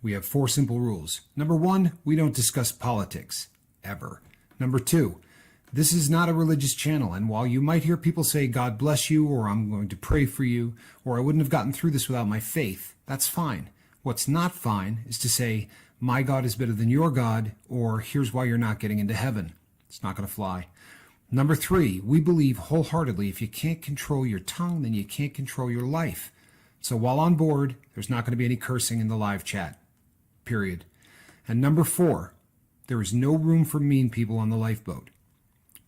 we have 4 simple rules. Number 1, we don't discuss politics, ever. Number 2, this is not a religious channel, and while you might hear people say, God bless you, or I'm going to pray for you, or I wouldn't have gotten through this without my faith, that's fine. What's not fine is to say, my God is better than your God, or here's why you're not getting into heaven. It's not going to fly. Number 3, we believe wholeheartedly if you can't control your tongue, then you can't control your life. So while on board, there's not going to be any cursing in the live chat, period. And number 4, there is no room for mean people on the Lifeboat.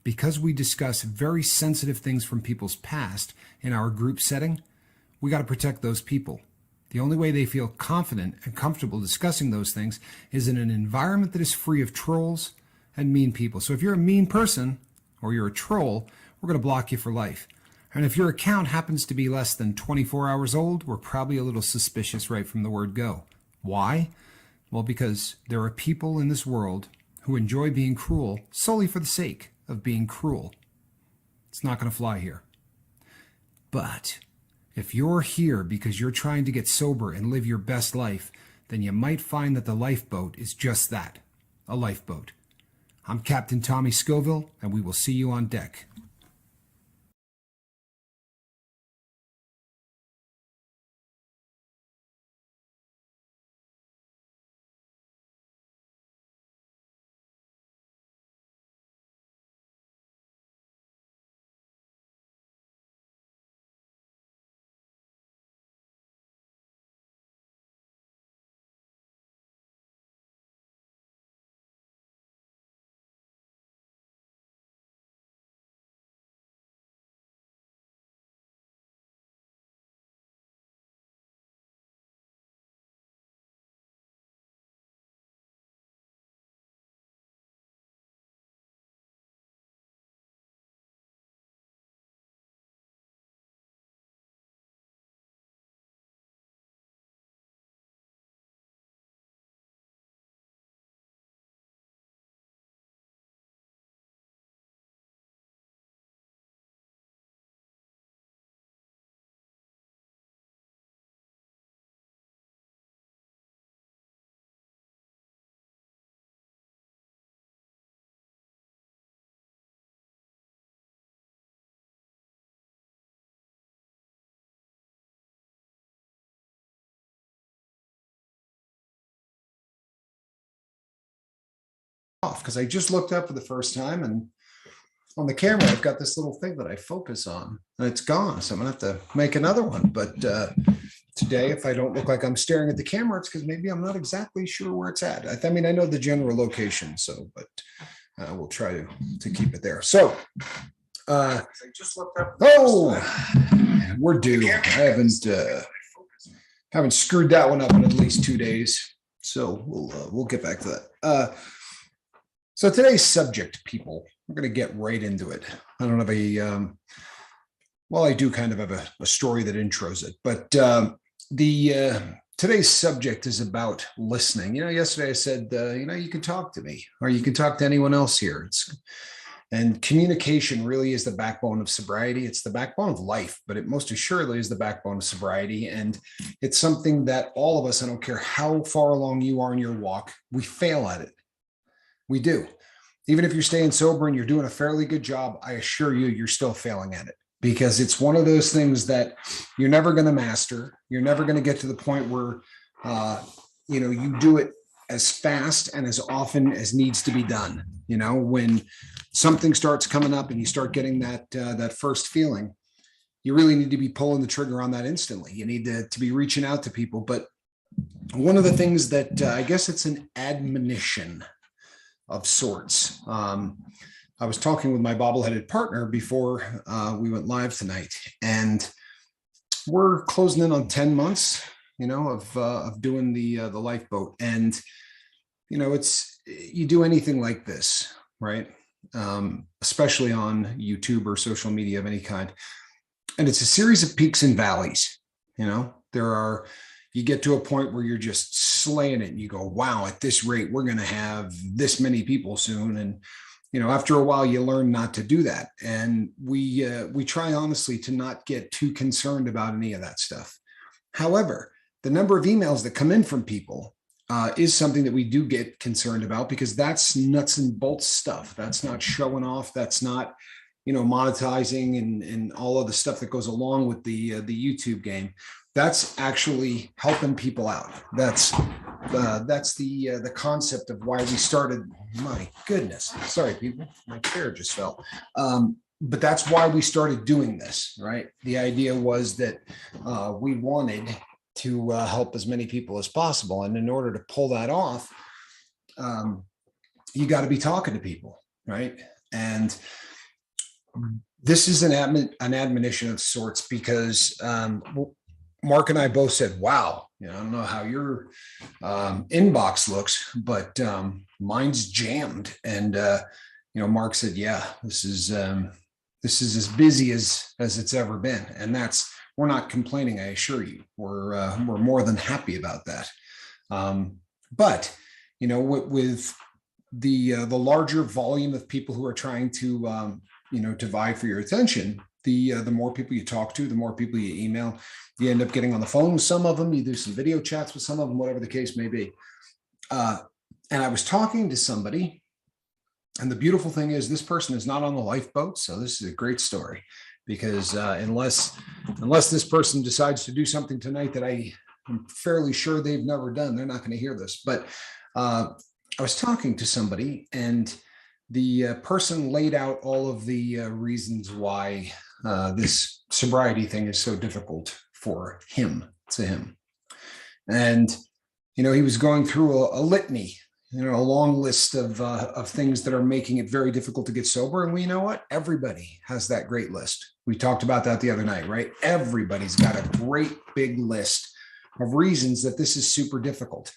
Because we discuss very sensitive things from people's past in our group setting, we got to protect those people. The only way they feel confident and comfortable discussing those things is in an environment that is free of trolls and mean people. So if you're a mean person or you're a troll, we're going to block you for life. And if your account happens to be less than 24 hours old, we're probably a little suspicious right from the word go. Why? Well, because there are people in this world who enjoy being cruel solely for the sake of being cruel. It's not going to fly here. But if you're here because you're trying to get sober and live your best life, then you might find that the Lifeboat is just that, a lifeboat. I'm Captain Tommy Scoville, and we will see you on deck. Off because I just looked up for the first time, and on the camera I've got this little thing that I focus on and it's gone, so I'm gonna have to make another one. But today, if I don't look like I'm staring at the camera, it's because maybe I'm not exactly sure where it's at. I mean, I know the general location, so but we'll try to keep it there. So I just looked up. We're due. I haven't screwed that one up in at least 2 days, so we'll get back to that. So today's subject, people, we're going to get right into it. I don't have well, I do kind of have a story that intros it, but today's subject is about listening. Yesterday I said, you can talk to me or you can talk to anyone else here. And communication really is the backbone of sobriety. It's the backbone of life, but it most assuredly is the backbone of sobriety. And it's something that all of us, I don't care how far along you are in your walk, we fail at it. We do. Even if you're staying sober and you're doing a fairly good job, I assure you, you're still failing at it because it's one of those things that you're never going to master. You're never going to get to the point where, you do it as fast and as often as needs to be done. When something starts coming up and you start getting that first feeling, you really need to be pulling the trigger on that instantly. You need to be reaching out to people. But one of the things that I guess it's an admonition of sorts. I was talking with my bobble-headed partner before we went live tonight, and we're closing in on 10 months, of doing the Lifeboat. And, you do anything like this, right? Especially on YouTube or social media of any kind. And it's a series of peaks and valleys. You get to a point where you're just slaying it and you go, wow, at this rate, we're going to have this many people soon. And, after a while, you learn not to do that. And we try honestly to not get too concerned about any of that stuff. However, the number of emails that come in from people is something that we do get concerned about, because that's nuts and bolts stuff. That's not showing off. That's not, monetizing and all of the stuff that goes along with the YouTube game. That's actually helping people out. That's the concept of why we started. My goodness, sorry people, my chair just fell. But that's why we started doing this, right? The idea was that we wanted to help as many people as possible, and in order to pull that off, you got to be talking to people, right? And this is an admonition of sorts, because Mark and I both said, wow, I don't know how your inbox looks, but mine's jammed. And, Mark said, yeah, this is as busy as it's ever been. And we're not complaining. I assure you, we're more than happy about that. But, with the larger volume of people who are trying to, to vie for your attention, the more people you talk to, the more people you email, you end up getting on the phone with some of them, you do some video chats with some of them, whatever the case may be. And I was talking to somebody, and the beautiful thing is this person is not on the lifeboat. So this is a great story, because unless this person decides to do something tonight that I'm fairly sure they've never done, they're not going to hear this. But I was talking to somebody, and the person laid out all of the reasons why this sobriety thing is so difficult for him. And, he was going through a litany, a long list of things that are making it very difficult to get sober. And you know what? Everybody has that great list. We talked about that the other night, right? Everybody's got a great big list of reasons that this is super difficult.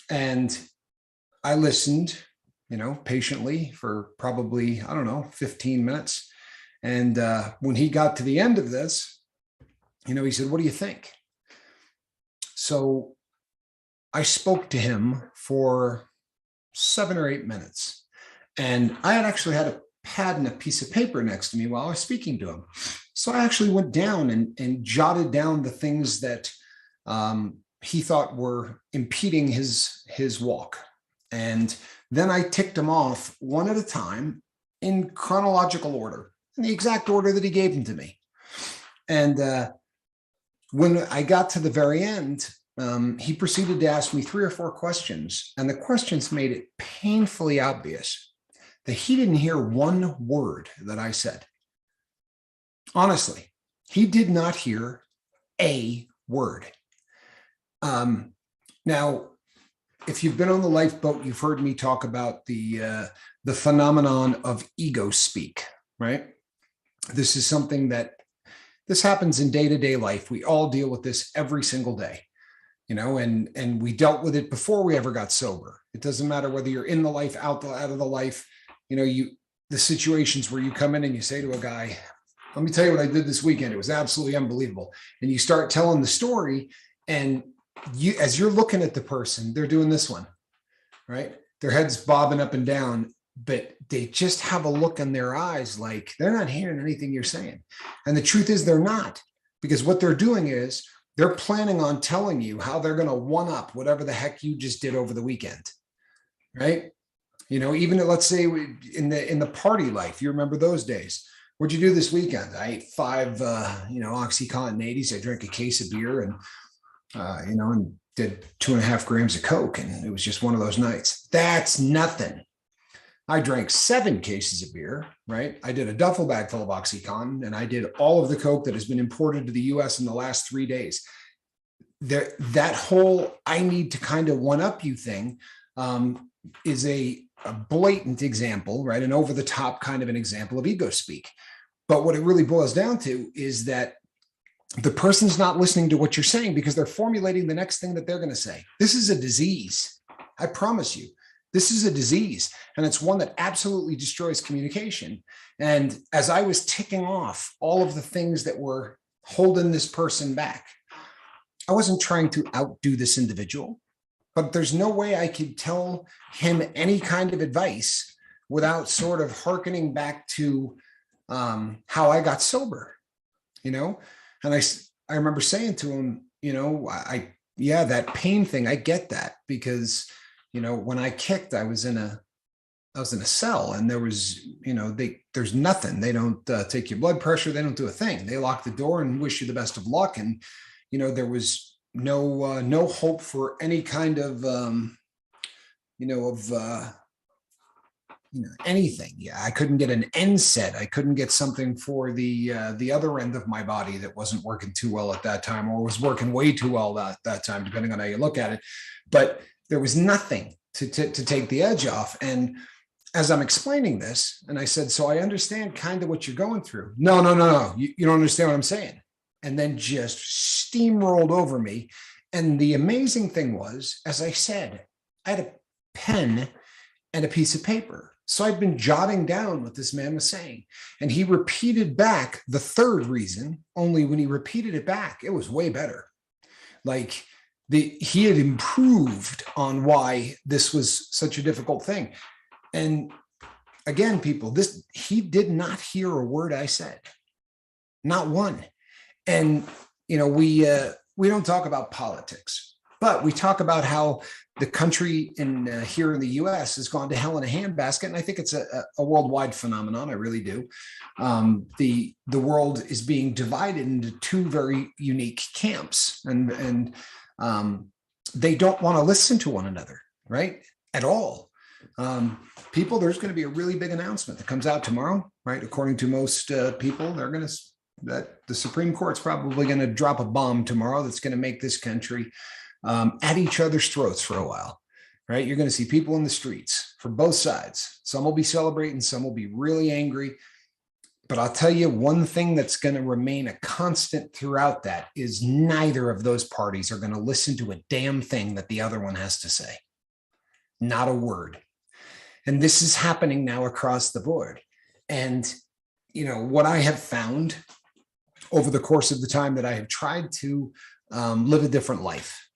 And I listened, patiently for probably, 15 minutes. And when he got to the end of this, he said, what do you think? So I spoke to him for 7 or 8 minutes. And I had actually had a pad and a piece of paper next to me while I was speaking to him. So I actually went down and jotted down the things that he thought were impeding his walk. And then I ticked them off one at a time in chronological order, in the exact order that he gave them to me. And when I got to the very end, he proceeded to ask me 3 or 4 questions. And the questions made it painfully obvious that he didn't hear one word that I said. Honestly, he did not hear a word. Now, if you've been on the Lifeboat, you've heard me talk about the phenomenon of ego speak, right? This is something this happens in day-to-day life. We all deal with this every single day, and we dealt with it before we ever got sober. It doesn't matter whether you're in the life, out of the life, the situations where you come in and you say to a guy, let me tell you what I did this weekend. It was absolutely unbelievable. And you start telling the story, and as you're looking at the person, they're doing this one, right? Their head's bobbing up and down, but they just have a look in their eyes like they're not hearing anything you're saying. And the truth is they're not, because what they're doing is they're planning on telling you how they're going to one up whatever the heck you just did over the weekend, right? Even let's say in the party life, you remember those days. What'd you do this weekend? I ate 5, Oxycontin 80s. I drank a case of beer and did 2.5 grams of Coke. And it was just one of those nights. That's nothing. I drank 7 cases of beer, right? I did a duffel bag full of Oxycontin, and I did all of the Coke that has been imported to the US in the last 3 days. That whole I need to kind of one up you thing is a blatant example, right? An over the top kind of an example of ego speak. But what it really boils down to is that the person's not listening to what you're saying because they're formulating the next thing that they're going to say. This is a disease. I promise you. This is a disease, and it's one that absolutely destroys communication. And as I was ticking off all of the things that were holding this person back, I wasn't trying to outdo this individual, but there's no way I could tell him any kind of advice without sort of hearkening back to how I got sober, And I remember saying to him, Yeah, that pain thing, I get that because, when I kicked, I was in a cell, and there was, there's nothing. They don't take your blood pressure. They don't do a thing. They lock the door and wish you the best of luck. And, there was no hope for any kind of, of, anything. Yeah, I couldn't get an NSAID. I couldn't get something for the other end of my body that wasn't working too well at that time, or was working way too well that time, depending on how you look at it. But there was nothing to take the edge off. And as I'm explaining this, and I said, so I understand kind of what you're going through. No, no, no, no. You don't understand what I'm saying. And then just steamrolled over me. And the amazing thing was, as I said, I had a pen and a piece of paper. So I'd been jotting down what this man was saying. And he repeated back the third reason, only when he repeated it back, it was way better. Like he had improved on why this was such a difficult thing. And again, people, he did not hear a word I said, not one. And, we don't talk about politics, but we talk about how the country here in the U.S. has gone to hell in a handbasket. And I think it's a worldwide phenomenon. I really do. The world is being divided into two very unique camps, and they don't want to listen to one another, right? At all. People, there's going to be a really big announcement that comes out tomorrow, right? According to most people, that the Supreme Court's probably going to drop a bomb tomorrow that's going to make this country at each other's throats for a while, right? You're going to see people in the streets for both sides. Some will be celebrating, some will be really angry. But I'll tell you one thing that's going to remain a constant throughout that is neither of those parties are going to listen to a damn thing that the other one has to say. Not a word. And this is happening now across the board. And, what I have found over the course of the time that I have tried to live a different life,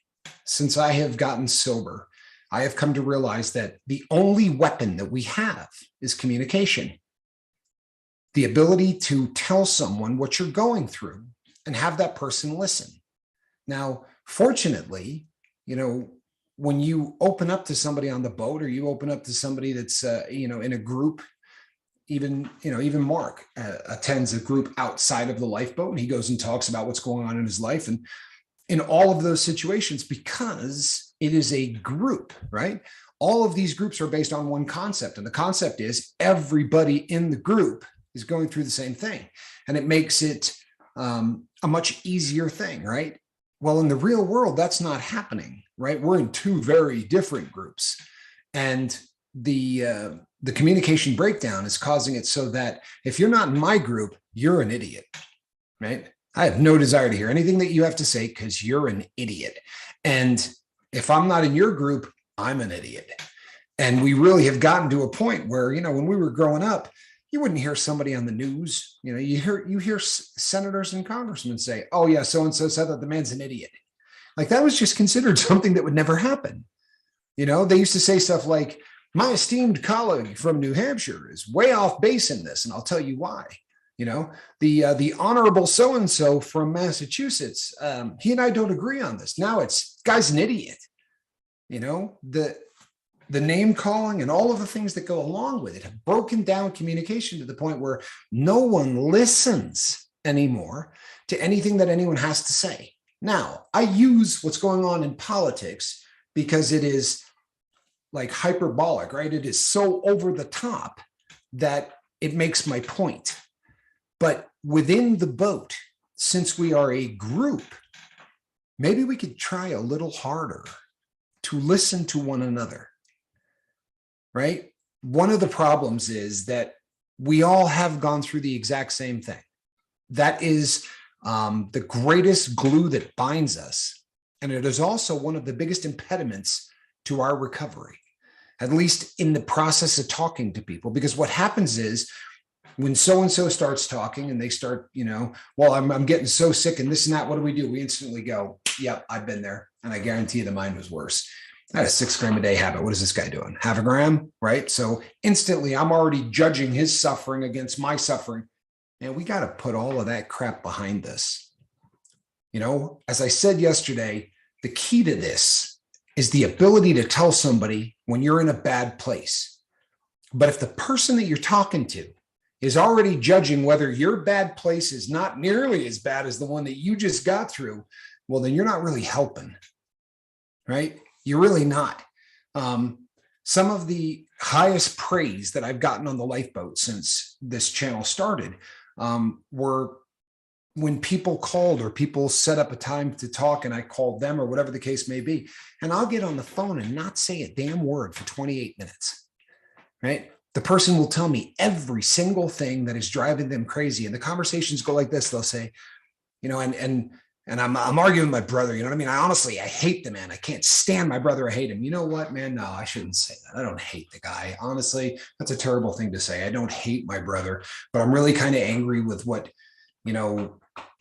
since I have gotten sober, I have come to realize that the only weapon that we have is communication. The ability to tell someone what you're going through and have that person listen. Now, fortunately, when you open up to somebody on the boat, or you open up to somebody that's, in a group, even Mark attends a group outside of the Lifeboat, and he goes and talks about what's going on in his life. And in all of those situations, because it is a group, right? All of these groups are based on one concept. And the concept is everybody in the group is going through the same thing. And it makes it a much easier thing, right? Well, in the real world, that's not happening, right? We're in two very different groups. And the communication breakdown is causing it so that if you're not in my group, you're an idiot, right? I have no desire to hear anything that you have to say because you're an idiot. And if I'm not in your group, I'm an idiot. And we really have gotten to a point where, when we were growing up, you wouldn't hear somebody on the news. You hear senators and congressmen say, oh yeah, so-and-so said that the man's an idiot. Like that was just considered something that would never happen. They used to say stuff like, my esteemed colleague from New Hampshire is way off base in this, and I'll tell you why. The honorable so-and-so from Massachusetts, he and I don't agree on this. Now it's, guy's an idiot. The name calling and all of the things that go along with it have broken down communication to the point where no one listens anymore to anything that anyone has to say. Now, I use what's going on in politics because it is like hyperbolic, right? It is so over the top that it makes my point. But within the boat, since we are a group, maybe we could try a little harder to listen to one another, right? One of the problems is that we all have gone through the exact same thing. That is the greatest glue that binds us. And it is also one of the biggest impediments to our recovery, at least in the process of talking to people. Because what happens is when so-and-so starts talking and they start, well, I'm getting so sick and this and that, what do? We instantly go, yep, I've been there. And I guarantee you the mine was worse. I had a 6 gram a day habit. What is this guy doing? Half a gram, right? So instantly I'm already judging his suffering against my suffering. And we got to put all of that crap behind us. As I said yesterday, the key to this is the ability to tell somebody when you're in a bad place. But if the person that you're talking to is already judging whether your bad place is not nearly as bad as the one that you just got through, well, then you're not really helping, right? You're really not. Some of the highest praise that I've gotten on the Lifeboat since this channel started were when people called or people set up a time to talk and I called them or whatever the case may be. And I'll get on the phone and not say a damn word for 28 minutes, right? The person will tell me every single thing that is driving them crazy. And the conversations go like this. They'll say, and I'm arguing with my brother. You know what I mean? I hate the man. I can't stand my brother. I hate him. You know what, man? No, I shouldn't say that. I don't hate the guy. Honestly, that's a terrible thing to say. I don't hate my brother, but I'm really kind of angry with what,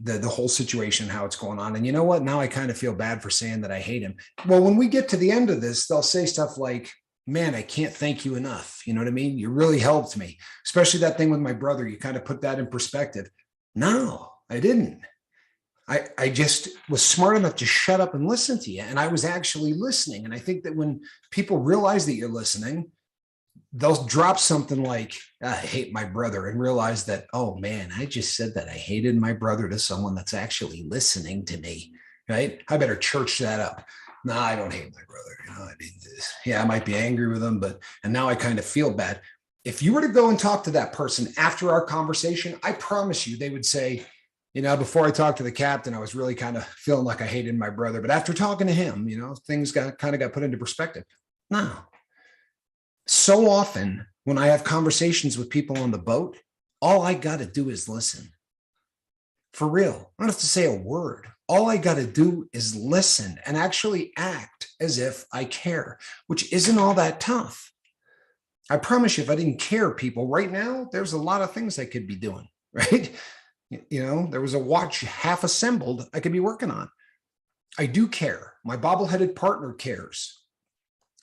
the whole situation, how it's going on. And you know what? Now I kind of feel bad for saying that I hate him. Well, when we get to the end of this, they'll say stuff like, man, I can't thank you enough. You know what I mean? You really helped me, especially that thing with my brother. You kind of put that in perspective. No, I didn't. I just was smart enough to shut up and listen to you. And I was actually listening. And I think that when people realize that you're listening, they'll drop something like, I hate my brother, and realize that, oh man, I just said that I hated my brother to someone that's actually listening to me, right? I better church that up. No, I don't hate my brother. I might be angry with him, and now I kind of feel bad. If you were to go and talk to that person after our conversation, I promise you they would say, before I talked to the captain, I was really kind of feeling like I hated my brother. But after talking to him, things got put into perspective. No. So often when I have conversations with people on the boat, all I got to do is listen. For real. I don't have to say a word. All I got to do is listen and actually act as if I care, which isn't all that tough. I promise you, if I didn't care, people, right now, there's a lot of things I could be doing, right? There was a watch half assembled I could be working on. I do care. My bobble-headed partner cares.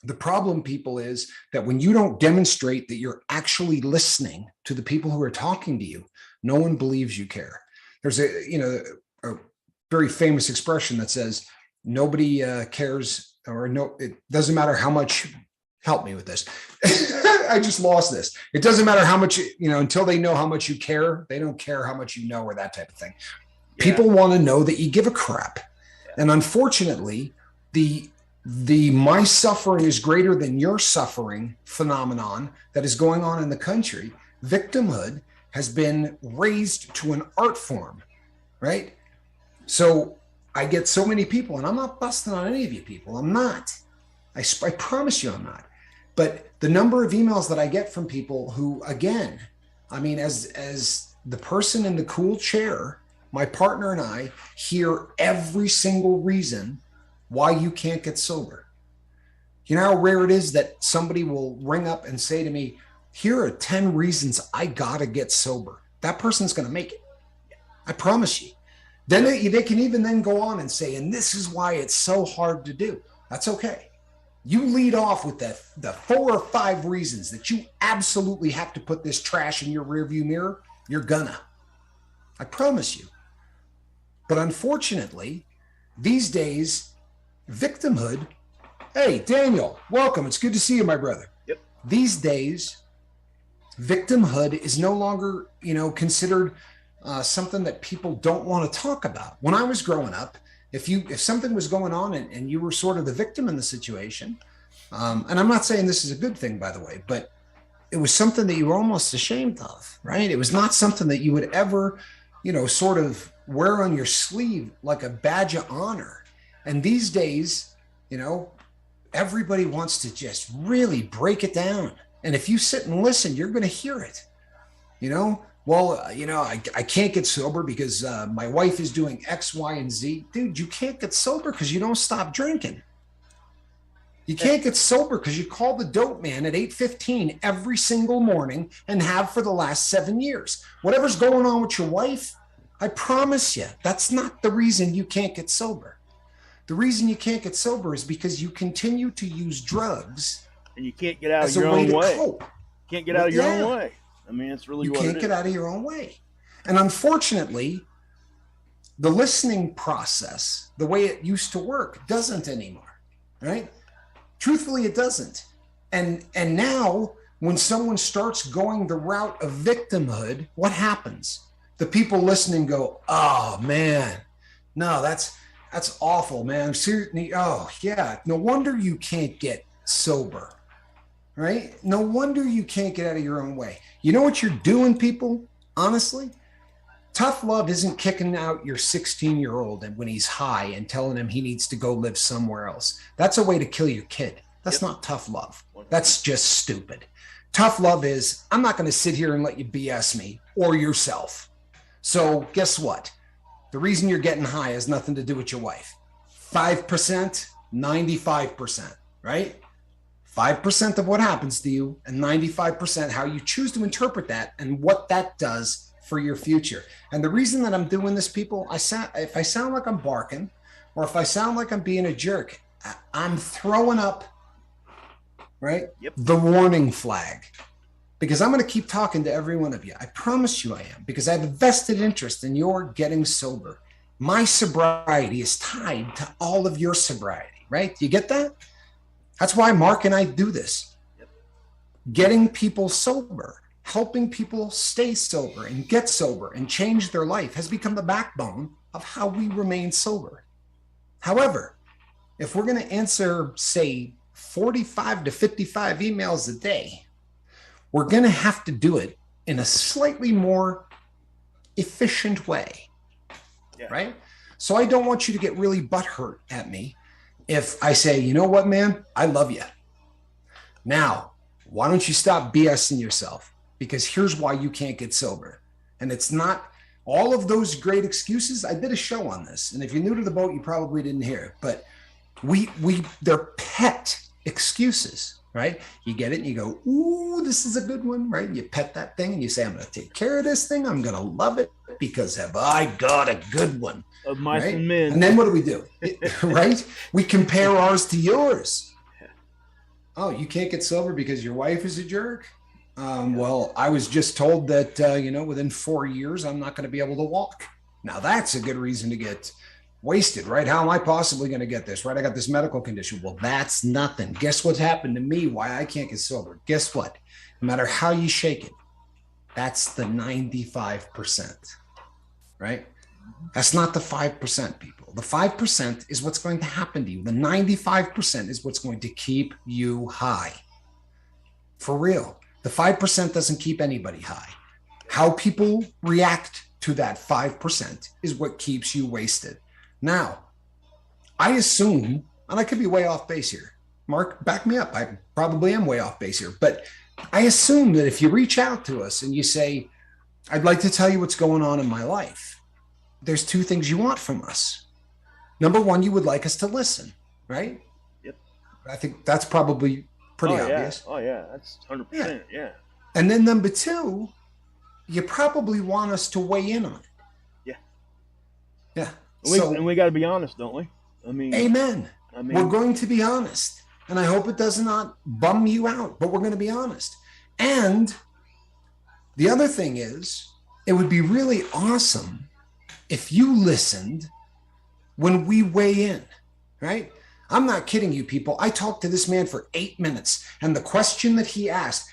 The problem, people, is that when you don't demonstrate that you're actually listening to the people who are talking to you, no one believes you care. There's a very famous expression that says, nobody cares, or no, it doesn't matter how much, help me with this. I just lost this. It doesn't matter how much, until they know how much you care, they don't care how much you know, or that type of thing. Yeah. People want to know that you give a crap. Yeah. And unfortunately, the my suffering is greater than your suffering phenomenon that is going on in the country, victimhood, has been raised to an art form, right? So I get so many people, and I'm not busting on any of you people. I'm not. I promise you I'm not. But the number of emails that I get from people who, again, as the person in the cool chair, my partner and I hear every single reason why you can't get sober. You know how rare it is that somebody will ring up and say to me, here are 10 reasons I gotta get sober. That person's gonna make it. I promise you. Then they can even then go on and say, and this is why it's so hard to do. That's okay. You lead off with the 4 or 5 reasons that you absolutely have to put this trash in your rearview mirror. You're gonna. I promise you. But unfortunately, these days, victimhood. Hey, Daniel, welcome. It's good to see you, my brother. Yep. These days, victimhood is no longer, considered something that people don't want to talk about. When I was growing up, if something was going on and you were sort of the victim in the situation, and I'm not saying this is a good thing, by the way, but it was something that you were almost ashamed of, right? It was not something that you would ever, sort of wear on your sleeve like a badge of honor. And these days, everybody wants to just really break it down. And if you sit and listen, you're going to hear it. I can't get sober because my wife is doing X, Y, and Z. Dude, you can't get sober because you don't stop drinking. You can't get sober because you call the dope man at 8:15 every single morning and have for the last 7 years. Whatever's going on with your wife, I promise you, that's not the reason you can't get sober. The reason you can't get sober is because you continue to use drugs. And you can't get out of your own way. Can't get out of your own way. It's really what it is. You can't get out of your own way. And unfortunately, The listening process, the way it used to work, doesn't anymore, right? Truthfully, it doesn't. And now when someone starts going the route of victimhood, what happens? The people listening go, oh man, no, that's awful, man. Seriously, oh yeah. No wonder you can't get sober, right? No wonder you can't get out of your own way. You know what you're doing, people? Honestly, tough love isn't kicking out your 16-year-old and when he's high and telling him he needs to go live somewhere else. That's a way to kill your kid. That's not tough love. That's just stupid. Tough love is, I'm not going to sit here and let you BS me or yourself. So guess what? The reason you're getting high has nothing to do with your wife. 5%, 95%, right? 5% of what happens to you and 95% how you choose to interpret that and what that does for your future. And the reason that I'm doing this, people, if I sound like I'm barking or if I sound like I'm being a jerk, I'm throwing up, right? Yep. The warning flag, because I'm going to keep talking to every one of you. I promise you I am, because I have a vested interest in your getting sober. My sobriety is tied to all of your sobriety, right? You get that? That's why Mark and I do this. Yep. Getting people sober, helping people stay sober and get sober and change their life has become the backbone of how we remain sober. However, if we're going to answer, say, 45 to 55 emails a day, we're going to have to do it in a slightly more efficient way, right? So I don't want you to get really butthurt at me if I say, you know what, man, I love you. Now, why don't you stop BSing yourself? Because here's why you can't get sober. And it's not all of those great excuses. I did a show on this. And if you're new to the boat, you probably didn't hear it. But they're pet excuses, right? You get it and you go, ooh, this is a good one, right? And you pet that thing and you say, I'm going to take care of this thing. I'm going to love it because have I got a good one. Of mice right? and men. And then what do we do? Right? We compare ours to yours. Oh, you can't get sober because your wife is a jerk? Well, I was just told that, within 4 years, I'm not going to be able to walk. Now, that's a good reason to get wasted, right? How am I possibly going to get this, right? I got this medical condition. Well, that's nothing. Guess what's happened to me? Why I can't get sober? Guess what? No matter how you shake it, that's the 95%, right? That's not the 5%, people. The 5% is what's going to happen to you. The 95% is what's going to keep you high. For real. The 5% doesn't keep anybody high. How people react to that 5% is what keeps you wasted. Now, I assume, and I could be way off base here. Mark, back me up. I probably am way off base here. But I assume that if you reach out to us and you say, I'd like to tell you what's going on in my life, there's two things you want from us. Number one, you would like us to listen, right? Yep. I think that's probably pretty obvious. Oh, yeah. That's 100%. Yeah. And then number two, you probably want us to weigh in on it. Yeah. Yeah. And we got to be honest, don't we? I mean, amen. We're going to be honest. And I hope it does not bum you out, but we're going to be honest. And the other thing is, it would be really awesome if you listened when we weigh in, right? I'm not kidding you, people. I talked to this man for 8 minutes, and the question that he asked,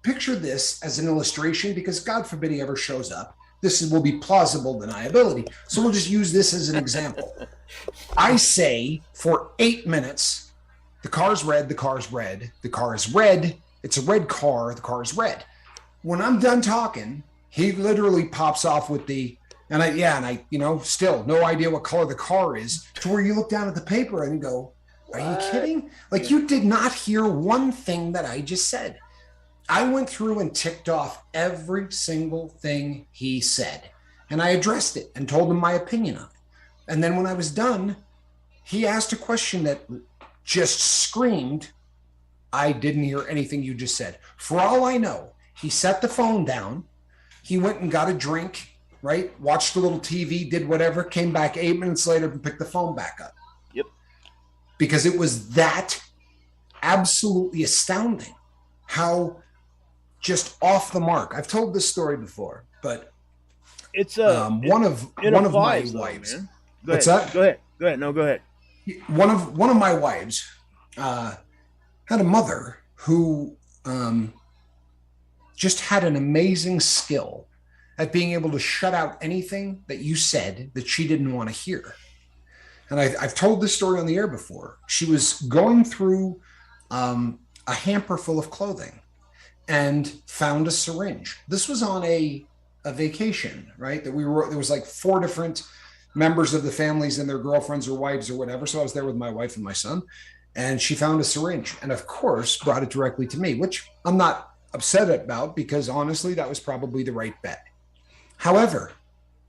picture this as an illustration, because God forbid he ever shows up. This will be plausible deniability. So we'll just use this as an example. I say for 8 minutes, the car's red, the car's red, the car is red. It's a red car, the car is red. When I'm done talking, he literally pops off with still no idea what color the car is, to where you look down at the paper and go, are you kidding? Like, you did not hear one thing that I just said. I went through and ticked off every single thing he said, and I addressed it and told him my opinion on it. And then when I was done, he asked a question that just screamed, I didn't hear anything you just said. For all I know, he set the phone down, he went and got a drink, right? Watched a little TV, did whatever, came back 8 minutes later and picked the phone back up. Yep. Because it was that absolutely astounding how just off the mark. I've told this story before, but it's one of my wives. Man. What's that? Go ahead. No, go ahead. One of my wives had a mother who just had an amazing skill at being able to shut out anything that you said that she didn't want to hear. And I've told this story on the air before. She was going through a hamper full of clothing and found a syringe. This was on a vacation, right? There was like 4 different members of the families and their girlfriends or wives or whatever. So I was there with my wife and my son, and she found a syringe and of course brought it directly to me, which I'm not upset about because honestly, that was probably the right bet. However,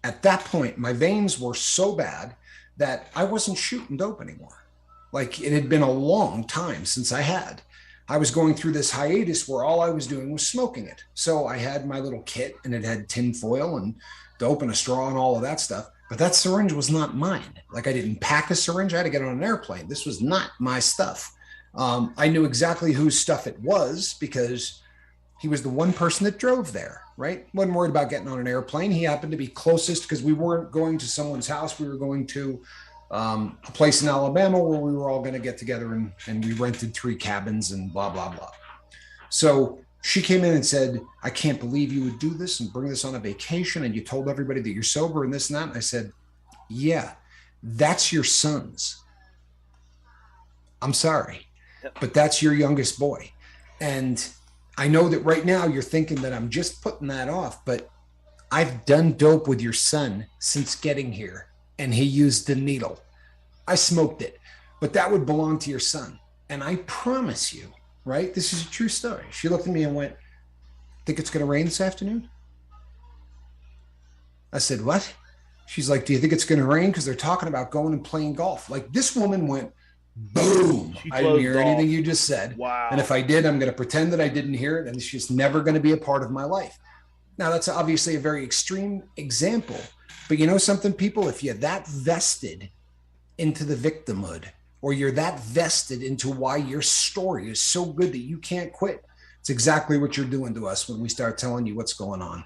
at that point, my veins were so bad that I wasn't shooting dope anymore. Like it had been a long time since I was going through this hiatus where all I was doing was smoking it. So I had my little kit and it had tin foil and dope and a straw and all of that stuff. But that syringe was not mine. Like I didn't pack a syringe. I had to get on an airplane. This was not my stuff. I knew exactly whose stuff it was because he was the one person that drove there, right? Wasn't worried about getting on an airplane. He happened to be closest because we weren't going to someone's house. We were going to a place in Alabama where we were all going to get together and we rented 3 cabins and blah, blah, blah. So she came in and said, I can't believe you would do this and bring this on a vacation. And you told everybody that you're sober and this and that. And I said, yeah, that's your son's. I'm sorry, but that's your youngest boy. And I know that right now you're thinking that I'm just putting that off, but I've done dope with your son since getting here and he used the needle. I smoked it, but that would belong to your son. And I promise you, right? This is a true story. She looked at me and went, think it's going to rain this afternoon? I said, what? She's like, do you think it's going to rain? Because they're talking about going and playing golf. Like this woman went, boom. I didn't hear anything you just said. Wow. And if I did, I'm going to pretend that I didn't hear it. And it's just never going to be a part of my life. Now, that's obviously a very extreme example. But you know something, people? If you're that vested into the victimhood, or you're that vested into why your story is so good that you can't quit, it's exactly what you're doing to us when we start telling you what's going on.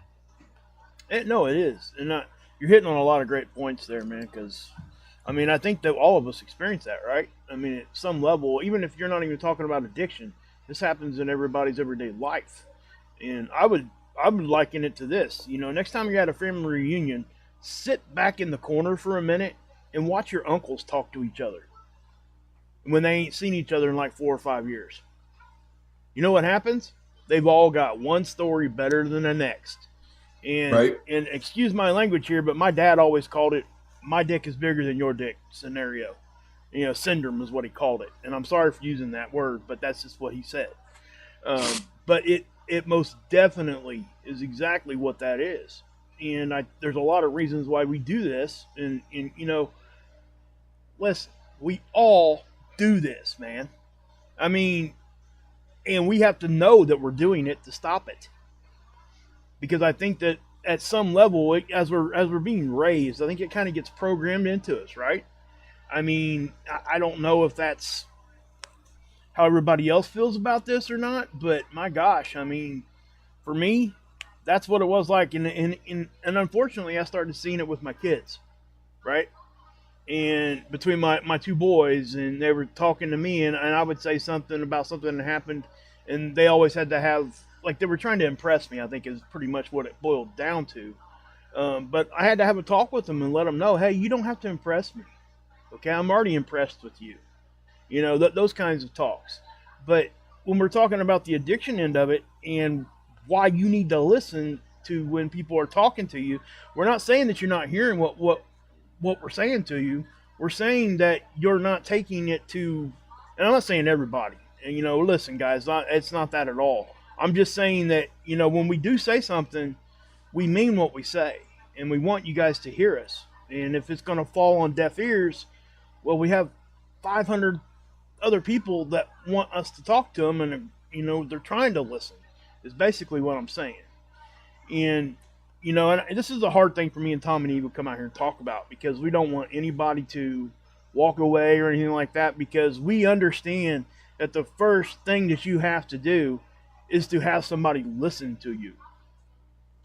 No, it is. And you're hitting on a lot of great points there, man, because I mean, I think that all of us experience that, right? I mean, at some level, even if you're not even talking about addiction, this happens in everybody's everyday life. And I would liken it to this. You know, next time you're at a family reunion, sit back in the corner for a minute and watch your uncles talk to each other when they ain't seen each other in like 4 or 5 years. You know what happens? They've all got one story better than the next. And, right. And excuse my language here, but my dad always called it, my dick is bigger than your dick scenario. You know, syndrome is what he called it. And I'm sorry for using that word, but that's just what he said. But it most definitely is exactly what that is. And there's a lot of reasons why we do this. And you know, listen, we all do this, man. I mean, and we have to know that we're doing it to stop it. Because I think that at some level, as we're being raised, I think it kind of gets programmed into us, right? I mean, I don't know if that's how everybody else feels about this or not, but my gosh, I mean, for me, that's what it was like. And unfortunately, I started seeing it with my kids, right? And between my 2 boys, and they were talking to me, and I would say something about something that happened, and they always had to have, like, they were trying to impress me, I think is pretty much what it boiled down to. But I had to have a talk with them and let them know, hey, you don't have to impress me. Okay, I'm already impressed with you. You know, those kinds of talks. But when we're talking about the addiction end of it and why you need to listen to when people are talking to you, we're not saying that you're not hearing what we're saying to you. We're saying that you're not taking it to, and I'm not saying everybody. And, you know, listen, guys, it's not that at all. I'm just saying that, you know, when we do say something, we mean what we say, and we want you guys to hear us. And if it's going to fall on deaf ears, well, we have 500 other people that want us to talk to them, and, you know, they're trying to listen, is basically what I'm saying. And, you know, and this is a hard thing for me and Tom and Eve to come out here and talk about, because we don't want anybody to walk away or anything like that, because we understand that the first thing that you have to do is to have somebody listen to you.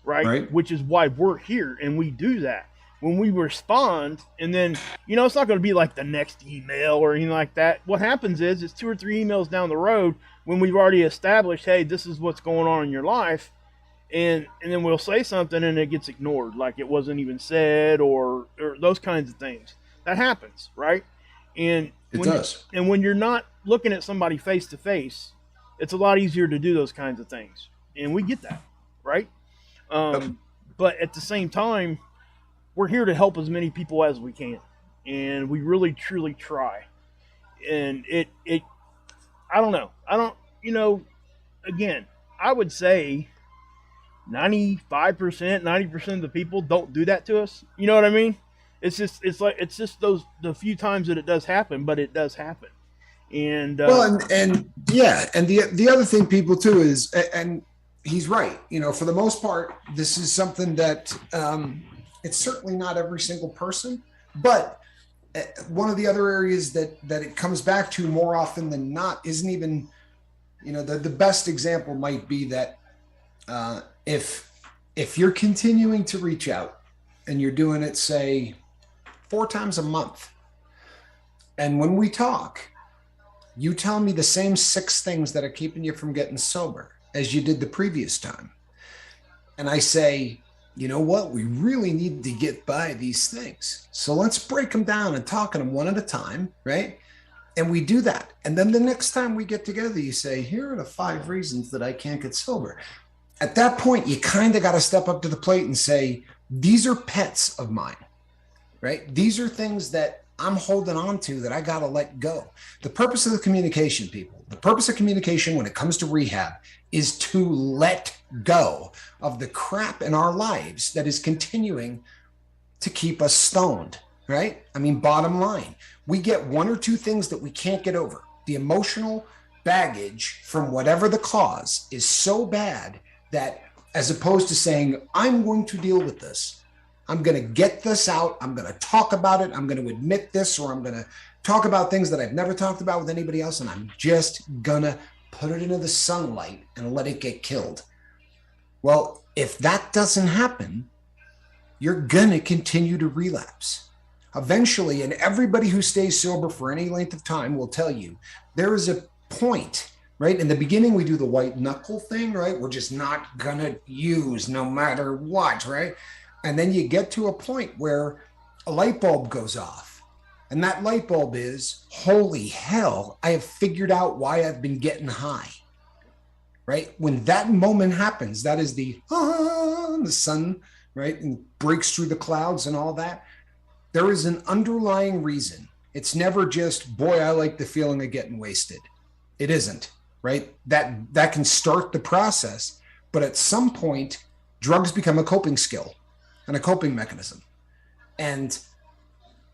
right? Right. Which is why we're here and we do that. When we respond, and then, it's not going to be like the next email or anything like that. What happens is it's 2 or 3 emails down the road when we've already established, hey, this is what's going on in your life. And then we'll say something and it gets ignored, like it wasn't even said, or those kinds of things. That happens, right? And It does. And when you're not looking at somebody face to face, it's a lot easier to do those kinds of things. And we get that, right? But at the same time, we're here to help as many people as we can, and we really truly try. And I don't know. Again, I would say 95%, 90% of the people don't do that to us. You know what I mean? It's just those the few times that it does happen, but it does happen. And and the other thing, people too, is, and he's right. For the most part, this is something that it's certainly not every single person, but one of the other areas that it comes back to more often than not isn't even, the best example might be that if you're continuing to reach out and you're doing it, say, 4 times a month, and when we talk, you tell me the same 6 things that are keeping you from getting sober as you did the previous time, and I say, you know what? We really need to get by these things. So let's break them down and talk them one at a time, right? And we do that. And then the next time we get together, you say, here are the 5 reasons that I can't get sober. At that point, you kind of got to step up to the plate and say, these are pets of mine, right? These are things that I'm holding on to that I got to let go. The purpose of the communication, people, the purpose of communication when it comes to rehab is to let go of the crap in our lives that is continuing to keep us stoned, right? I mean, bottom line, we get 1 or 2 things that we can't get over. The emotional baggage from whatever the cause is so bad that, as opposed to saying, I'm going to deal with this, I'm going to get this out, I'm going to talk about it, I'm going to admit this, or I'm going to talk about things that I've never talked about with anybody else, and I'm just going to put it into the sunlight and let it get killed. Well, if that doesn't happen, you're going to continue to relapse. Eventually, and everybody who stays sober for any length of time will tell you, there is a point, right? In the beginning, we do the white knuckle thing, right? We're just not going to use no matter what, right? And then you get to a point where a light bulb goes off. And that light bulb is, holy hell, I have figured out why I've been getting high, right? When that moment happens, that is the sun, right? And breaks through the clouds and all that. There is an underlying reason. It's never just, boy, I like the feeling of getting wasted. It isn't, right? That can start the process, but at some point, drugs become a coping skill and a coping mechanism. And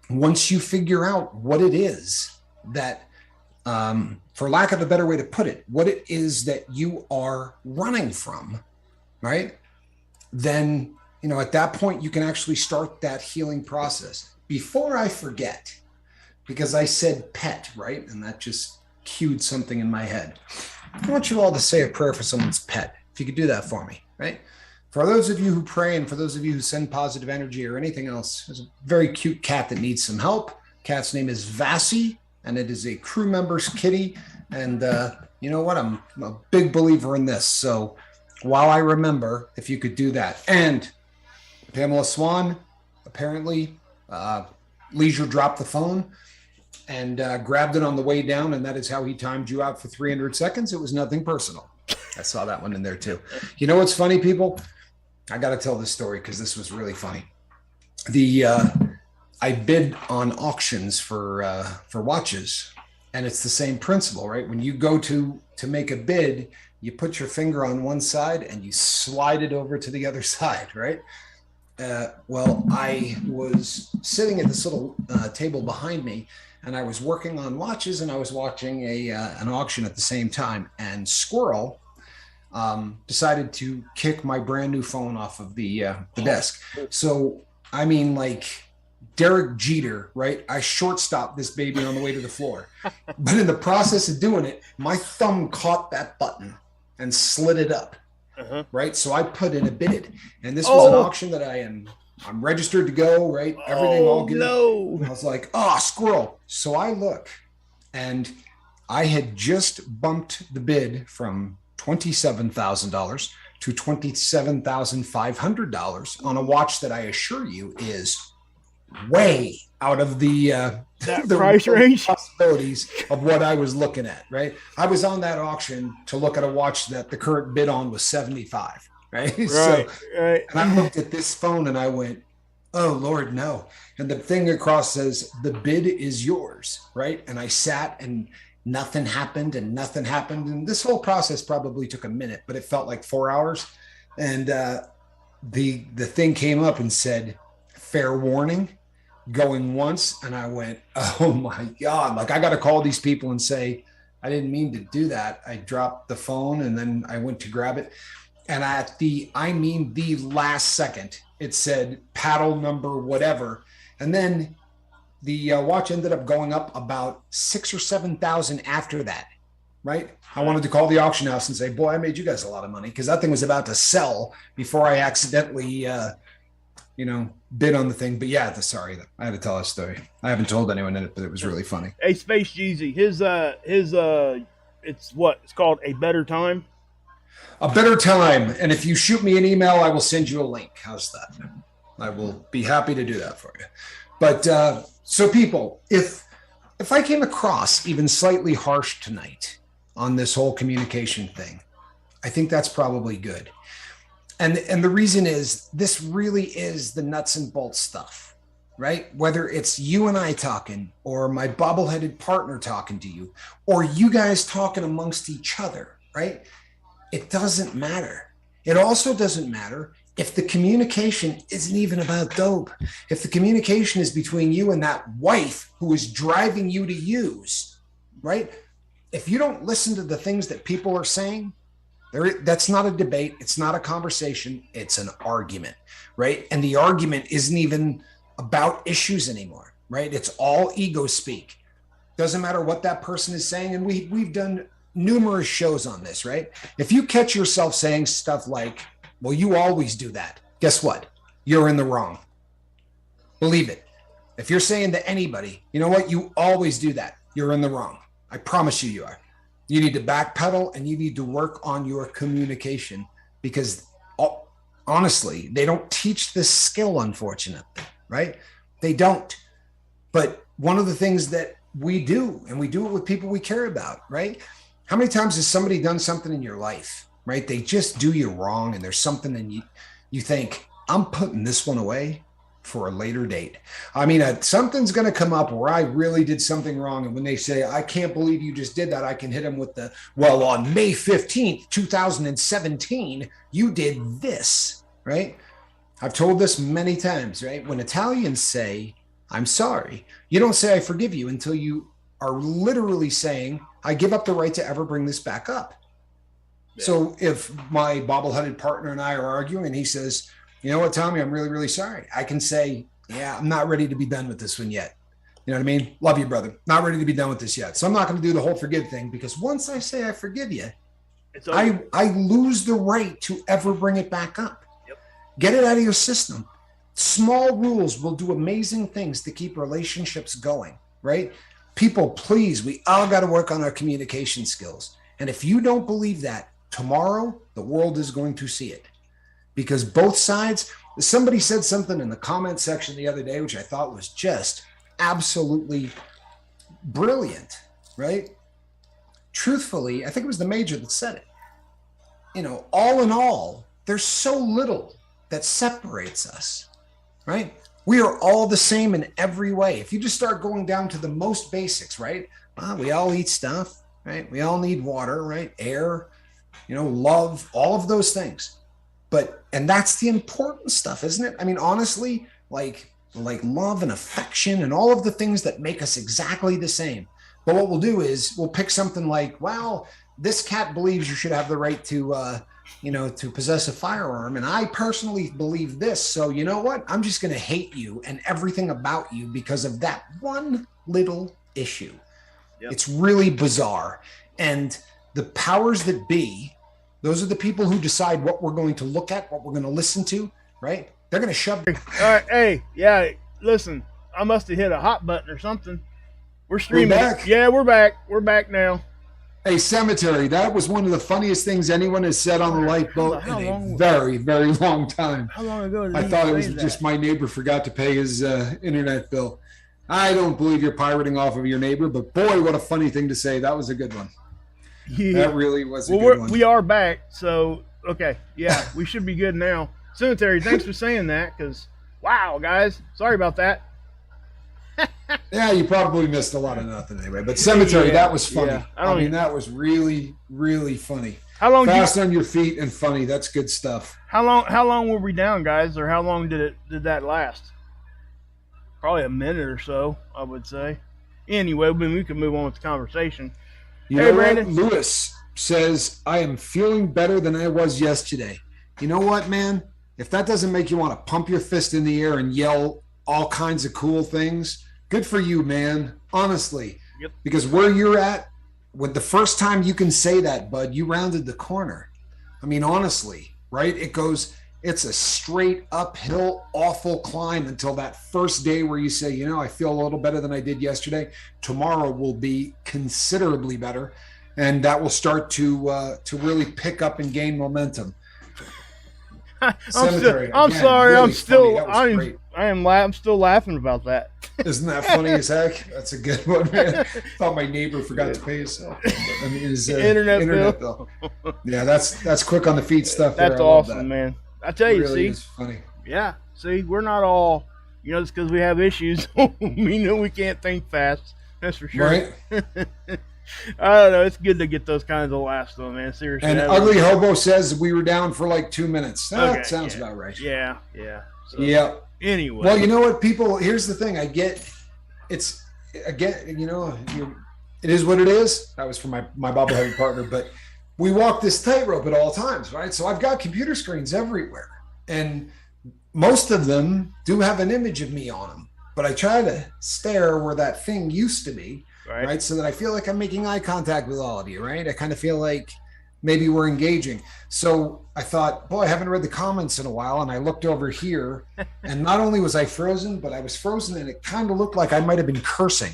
once you figure out what it is that, for lack of a better way to put it, what it is that you are running from, right? Then, at that point, you can actually start that healing process. Before I forget, because I said pet, right? And that just cued something in my head. I want you all to say a prayer for someone's pet. If you could do that for me, right? For those of you who pray and for those of you who send positive energy or anything else, there's a very cute cat that needs some help. Cat's name is Vassy, and it is a crew member's kitty. And you know what? I'm a big believer in this. So while I remember, if you could do that. And Pamela Swan, apparently, Leisure dropped the phone and grabbed it on the way down, and that is how he timed you out for 300 seconds. It was nothing personal. I saw that one in there too. You know what's funny, people? I got to tell this story because this was really funny. I bid on auctions for watches, and it's the same principle, right? When you go to make a bid, you put your finger on one side and you slide it over to the other side, right? Well, I was sitting at this little table behind me, and I was working on watches, and I was watching an auction at the same time. And Squirrel decided to kick my brand new phone off of the desk. So, I mean, like Derek Jeter, right? I shortstopped this baby on the way to the floor. But in the process of doing it, my thumb caught that button and slid it up. Uh-huh. right? So I put in a bid, and this was an Oh, auction that I'm registered to go, right? Everything all oh good. no. And I was like, oh, squirrel. So I look, and I had just bumped the bid from $27,000 to $27,500 on a watch that I assure you is way out of the That the price realm range. possibilities of what I was looking at. Right, I was on that auction to look at a watch that the current bid on was 75. Right, so Right, right. and I looked at this phone and I went, oh Lord, no. And the thing across says the bid is yours. Right, and I sat and nothing happened and nothing happened, and this whole process probably took a minute, but it felt like 4 hours. And the thing came up and said fair warning going once, and I went, oh my God, like I got to call these people and say, I didn't mean to do that. I dropped the phone and then I went to grab it. And the last second, it said paddle number, whatever. And then the watch ended up going up about 6 or 7,000 after that. Right. I wanted to call the auction house and say, boy, I made you guys a lot of money, because that thing was about to sell before I accidentally, bid on the thing. But yeah, sorry, I had to tell that story. I haven't told anyone in it, but it was really funny. Hey, Space Jeezy, it's called A Better Time. A better time. And if you shoot me an email, I will send you a link. How's that? I will be happy to do that for you. But so people, if I came across even slightly harsh tonight on this whole communication thing, I think that's probably good. And the reason is, this really is the nuts and bolts stuff, right? Whether it's you and I talking, or my bobbleheaded partner talking to you, or you guys talking amongst each other, right? It doesn't matter. It also doesn't matter if the communication isn't even about dope. If the communication is between you and that wife who is driving you to use, right? If you don't listen to the things that people are saying, that's not a debate. It's not a conversation. It's an argument, right? And the argument isn't even about issues anymore, right? It's all ego speak. Doesn't matter what that person is saying. And we've done numerous shows on this, right? If you catch yourself saying stuff like, well, you always do that, guess what? You're in the wrong. Believe it. If you're saying to anybody, you know what? You always do that, you're in the wrong. I promise you are. You need to backpedal, and you need to work on your communication, because honestly, they don't teach this skill, unfortunately, right? They don't. But one of the things that we do, and we do it with people we care about, right? How many times has somebody done something in your life, right? They just do you wrong, and there's something in you think, I'm putting this one away for a later date. I mean, something's going to come up where I really did something wrong. And when they say, I can't believe you just did that, I can hit them with well, on May 15th, 2017, you did this, right? I've told this many times, right? When Italians say, I'm sorry, you don't say, I forgive you, until you are literally saying, I give up the right to ever bring this back up. Yeah. So if my bobbleheaded partner and I are arguing and he says, you know what, Tommy, I'm really, really sorry, I can say, yeah, I'm not ready to be done with this one yet. You know what I mean? Love you, brother. Not ready to be done with this yet. So I'm not going to do the whole forgive thing, because once I say I forgive you, I lose the right to ever bring it back up. Yep. Get it out of your system. Small rules will do amazing things to keep relationships going, right? People, please, we all got to work on our communication skills. And if you don't believe that, tomorrow the world is going to see it. Because both sides, somebody said something in the comment section the other day, which I thought was just absolutely brilliant, right? Truthfully, I think it was the major that said it. You know, all in all, there's so little that separates us, right? We are all the same in every way. If you just start going down to the most basics, right? Well, we all eat stuff, right? We all need water, right? Air, love, all of those things. And that's the important stuff, isn't it? I mean, honestly, like love and affection and all of the things that make us exactly the same. But what we'll do is we'll pick something like, well, this cat believes you should have the right to, to possess a firearm. And I personally believe this. So you know what? I'm just going to hate you and everything about you because of that one little issue. Yep. It's really bizarre. And the powers that be Those are the people who decide what we're going to look at, what we're going to listen to, right? They're going to shove. All right, hey, yeah, listen, I must have hit a hot button or something. We're streaming. We're back. Yeah, we're back. We're back now. A cemetery. That was one of the funniest things anyone has said on the Lifeboat in a very, very long time. How long ago did I thought it was that? just my neighbor forgot to pay his internet bill. I don't believe you're pirating off of your neighbor, but boy, what a funny thing to say. That was a good one. Yeah. That really was a good one. We are back, so, okay. Yeah, we should be good now. Cemetery, thanks for saying that, because, wow, guys, sorry about that. Yeah, you probably missed a lot of nothing anyway. But cemetery, that was funny. Yeah, I mean, that was really, really funny. How long? Fast on your feet and funny. That's good stuff. How long were we down, guys, or how long did that last? Probably a minute or so, I would say. Anyway, we can move on with the conversation. You know what? Lewis says, I am feeling better than I was yesterday. You know what, man? If that doesn't make you want to pump your fist in the air and yell all kinds of cool things, good for you, man. Honestly. Yep. Because where you're at, with the first time you can say that, bud, you rounded the corner. I mean, honestly, right? It's a straight uphill, awful climb until that first day where you say, you know, I feel a little better than I did yesterday. Tomorrow will be considerably better. And that will start to really pick up and gain momentum. I'm sorry. Really I'm still laughing about that. Isn't that funny as heck? That's a good one, man. I thought my neighbor forgot to pay his internet bill. Yeah, that's quick on the feet stuff. That's awesome, man. I tell you, really see, is funny. Yeah, see, we're not all, just because we have issues, we know we can't think fast. That's for sure. Right. I don't know. It's good to get those kinds of laughs, though, man. Seriously. And Ugly Hobo says we were down for like 2 minutes. That sounds about right. Yeah. So, yeah. Anyway. Well, you know what, people? Here's the thing. I get it's again. It is what it is. That was for my bobblehead partner, but we walk this tightrope at all times, right? So I've got computer screens everywhere, and most of them do have an image of me on them. But I try to stare where that thing used to be. Right. So that I feel like I'm making eye contact with all of you, right? I kind of feel like maybe we're engaging. So I thought, boy, I haven't read the comments in a while. And I looked over here, and not only was I frozen, but I was frozen, and it kind of looked like I might have been cursing.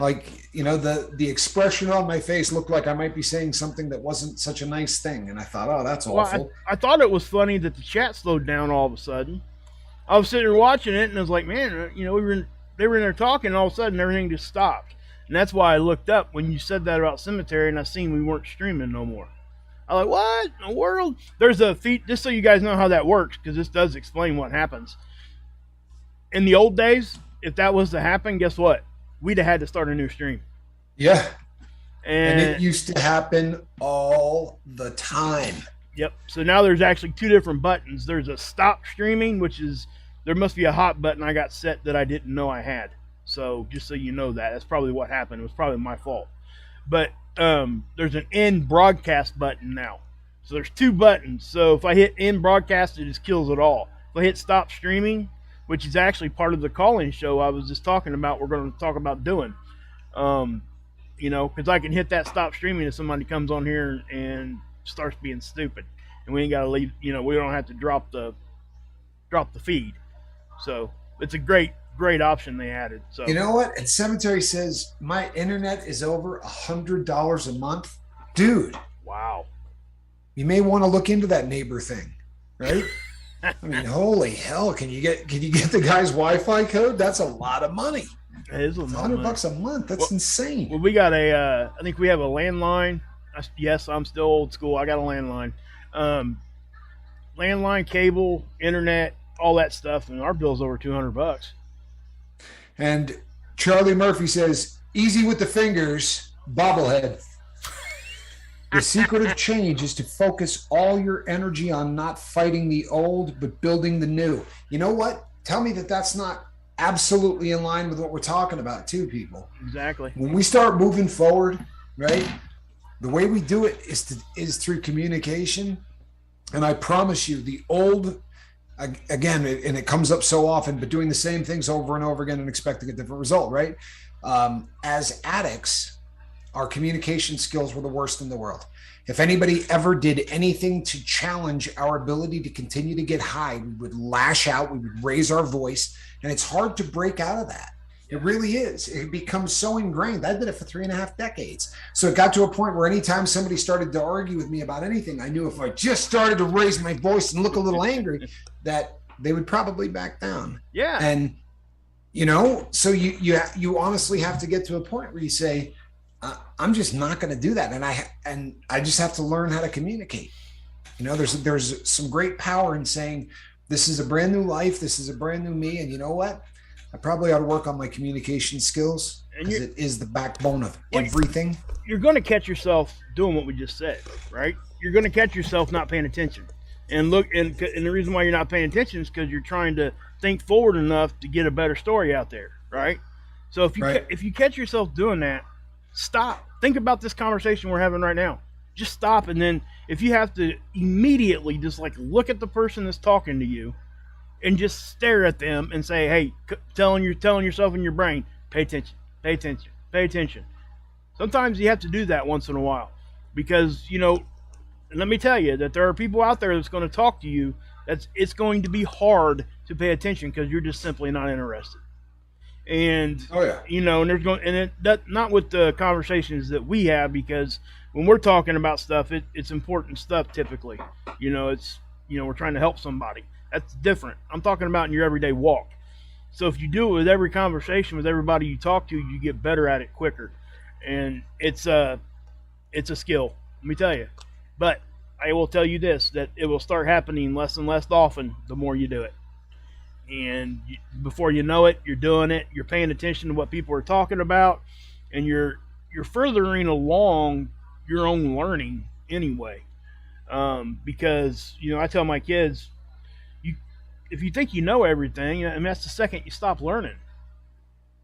Like, the expression on my face looked like I might be saying something that wasn't such a nice thing. And I thought, oh, that's awful. I thought it was funny that the chat slowed down all of a sudden. I was sitting there watching it, and I was like, man, they were in there talking, and all of a sudden everything just stopped. And that's why I looked up when you said that about cemetery, and I seen we weren't streaming no more. I was like, what in the world? There's a feed, just so you guys know how that works, because this does explain what happens. In the old days, if that was to happen, guess what? We'd have had to start a new stream. Yeah. And it used to happen all the time. Yep. So now there's actually two different buttons. There's a stop streaming, which is, there must be a hot button I got set that I didn't know I had. So just so you know that's probably what happened. It was probably my fault. But there's an end broadcast button now. So there's two buttons. So if I hit end broadcast, it just kills it all. If I hit stop streaming, which is actually part of the call-in show I was just talking about, we're going to talk about doing. Because I can hit that stop streaming if somebody comes on here and starts being stupid. And we ain't got to leave, we don't have to drop the feed. So it's a great option they added. So you know what? And Cemetery says my internet is over $100 a month, dude. Wow. You may want to look into that neighbor thing, right? I mean, holy hell! Can you get the guy's Wi-Fi code? That's a lot of money. It is $100 a month. That's insane. Well, we got I think we have a landline. Yes, I'm still old school. I got a landline, landline, cable, internet, all that stuff, and our bill's over $200. And Charlie Murphy says, easy with the fingers, bobblehead. The secret of change is to focus all your energy on not fighting the old, but building the new. You know what? Tell me that that's not absolutely in line with what we're talking about too, people. Exactly. When we start moving forward, right, the way we do it is through communication. And I promise you, the old, again, and it comes up so often, but doing the same things over and over again and expecting a different result, right? As addicts, our communication skills were the worst in the world. If anybody ever did anything to challenge our ability to continue to get high, we would lash out, we would raise our voice, and it's hard to break out of that. It really is. It becomes so ingrained. I did it for 3.5 decades. So it got to a point where anytime somebody started to argue with me about anything, I knew if I just started to raise my voice and look a little angry, that they would probably back down. Yeah. And, so you honestly have to get to a point where you say, I'm just not going to do that. And I just have to learn how to communicate. There's some great power in saying, this is a brand new life. This is a brand new me. And you know what? I probably ought to work on my communication skills, because it is the backbone of everything. You're going to catch yourself doing what we just said, right? You're going to catch yourself not paying attention. And the reason why you're not paying attention is because you're trying to think forward enough to get a better story out there, right? So if you catch yourself doing that, stop. Think about this conversation we're having right now. Just stop, and then if you have to, immediately just look at the person that's talking to you, and just stare at them and say, hey, telling yourself in your brain, pay attention, pay attention, pay attention. Sometimes you have to do that once in a while, because, let me tell you that there are people out there that's going to talk to you. It's going to be hard to pay attention because you're just simply not interested. And, and not with the conversations that we have, because when we're talking about stuff, it's important stuff typically. We're trying to help somebody. That's different. I'm talking about in your everyday walk. So if you do it with every conversation, with everybody you talk to, you get better at it quicker. And it's a skill, let me tell you. But I will tell you this, that it will start happening less and less often the more you do it. And before you know it, you're doing it. You're paying attention to what people are talking about, and you're furthering along your own learning anyway. Because I tell my kids, if you think you know everything, that's the second you stop learning.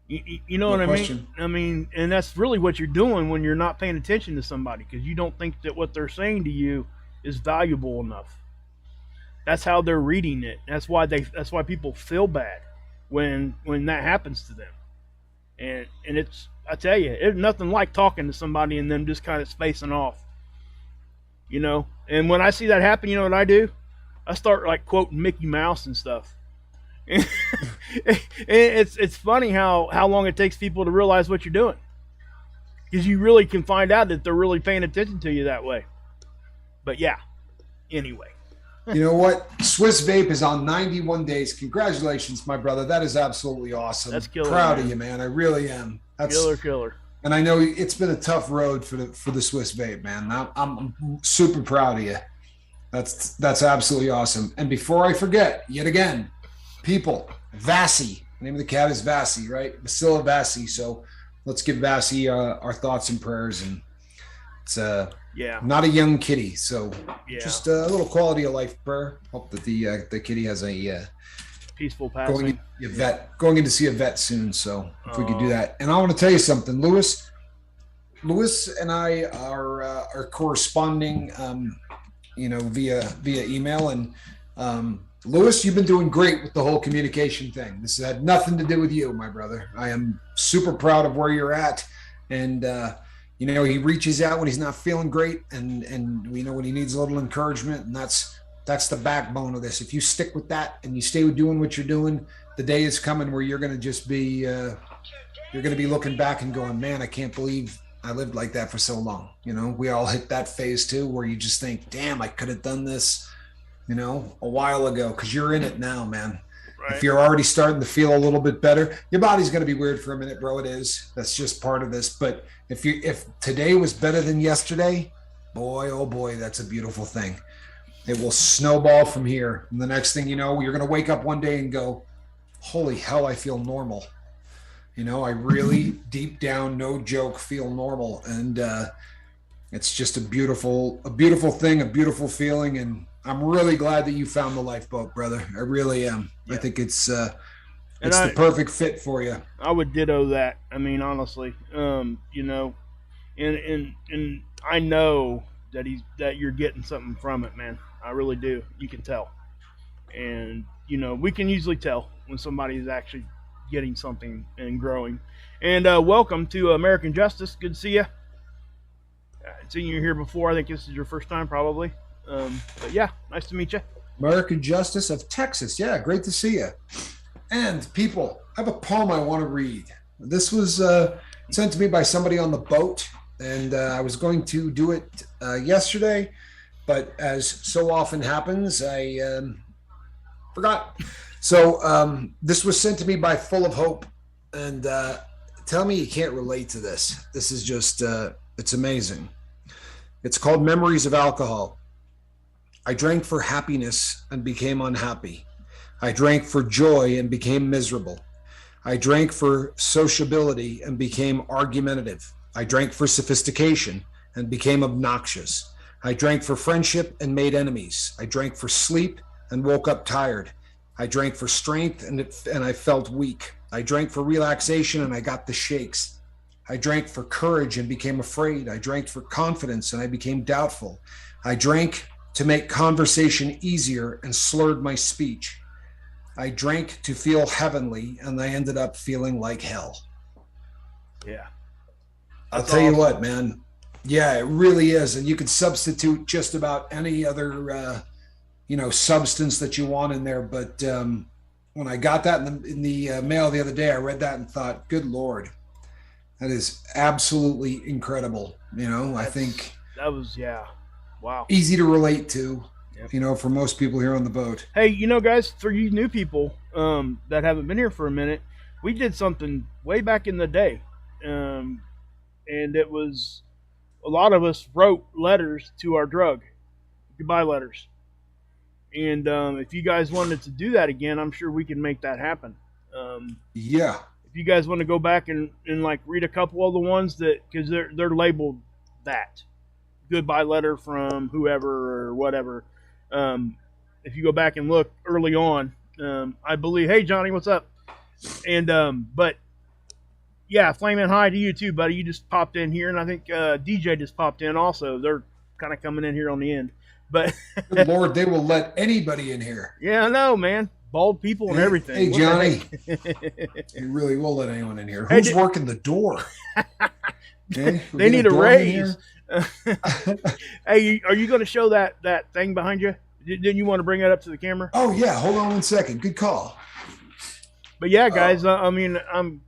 You know what I mean? I mean, and that's really what you're doing when you're not paying attention to somebody, because you don't think that what they're saying to you is valuable enough. That's how they're reading it. That's why people feel bad when that happens to them. And I tell you, it's nothing like talking to somebody and them just kind of spacing off. And when I see that happen, you know what I do? I start quoting Mickey Mouse and stuff. It's funny how long it takes people to realize what you're doing, because you really can find out that they're really paying attention to you that way. But yeah, anyway. You know what? Swiss Vape is on 91 days. Congratulations, my brother. That is absolutely awesome. That's killer. Proud of you, man. I really am. That's killer. And I know it's been a tough road for the Swiss Vape, man. I'm super proud of you. That's absolutely awesome. And before I forget, yet again, people, Vassie. The name of the cat is Vassie, right? Vasila Vassie. So let's give Vassie our thoughts and prayers. And it's not a young kitty, so just a little quality of life prayer. Hope that the kitty has a peaceful passing. Going in to see a vet soon. So if we could do that. And I want to tell you something, Lewis and I are corresponding, via email. And Lewis, you've been doing great with the whole communication thing. This had nothing to do with you, my brother. I am super proud of where you're at, and he reaches out when he's not feeling great, and when he needs a little encouragement, and that's the backbone of this. If you stick with that and you stay with doing what you're doing, the day is coming where you're going to just be you're going to be looking back and going, man, I can't believe I lived like that for so long. We all hit that phase too, where you just think, damn, I could have done this, a while ago, because you're in it now, man. Right. If you're already starting to feel a little bit better, your body's going to be weird for a minute, bro. It is. That's just part of this. But if today was better than yesterday, boy, oh boy, that's a beautiful thing. It will snowball from here. And the next thing you know, you're going to wake up one day and go, holy hell, I feel normal. I really deep down, no joke, feel normal. And it's just a beautiful thing, a beautiful feeling. And I'm really glad that you found the Lifeboat, brother. I really am. Yeah. I think it's the perfect fit for you. I would ditto that. I mean, honestly, and I know that you're getting something from it, man. I really do. You can tell. And, we can usually tell when somebody is actually getting something and growing. And welcome to American Justice. Good to see you. I've seen you here before. I think this is your first time, probably. But yeah, nice to meet you. American Justice of Texas. Yeah, great to see you. And people, I have a poem I want to read. This was sent to me by somebody on the boat, and I was going to do it yesterday, but as so often happens, I forgot. So this was sent to me by Full of Hope, and tell me you can't relate to this. This is just, it's amazing. It's called Memories of Alcohol. I drank for happiness and became unhappy. I drank for joy and became miserable. I drank for sociability and became argumentative. I drank for sophistication and became obnoxious. I drank for friendship and made enemies. I drank for sleep and woke up tired. I drank for strength and I felt weak. I drank for relaxation and I got the shakes. I drank for courage and became afraid. I drank for confidence and I became doubtful. I drank to make conversation easier and slurred my speech. I drank to feel heavenly and I ended up feeling like hell. Yeah. I'll tell you what, man. Yeah, it really is. And you could substitute just about any other, substance that you want in there. But when I got that in the mail the other day, I read that and thought, good Lord, that is absolutely incredible. I think that was, wow. Easy to relate to, yep. For most people here on the boat. Hey, guys, for you new people that haven't been here for a minute, we did something way back in the day. And it was, a lot of us wrote letters to our drug, goodbye letters. And if you guys wanted to do that again, I'm sure we can make that happen. Yeah. If you guys want to go back and like read a couple of the ones because they're labeled that goodbye letter from whoever or whatever. If you go back and look early on, I believe, hey Johnny, what's up? And but yeah, flaming hi to you too, buddy. You just popped in here, and I think DJ just popped in also. They're kind of coming in here on the end, but good Lord, they will let anybody in here. Yeah, I know, man. Bald people and everything. Hey, Johnny, you really will let anyone in here. Who's working the door? They need a raise. Hey, are you going to show that thing behind you? Didn't you want to bring that up to the camera? Oh yeah, hold on 1 second. Good call. But yeah, guys, I'm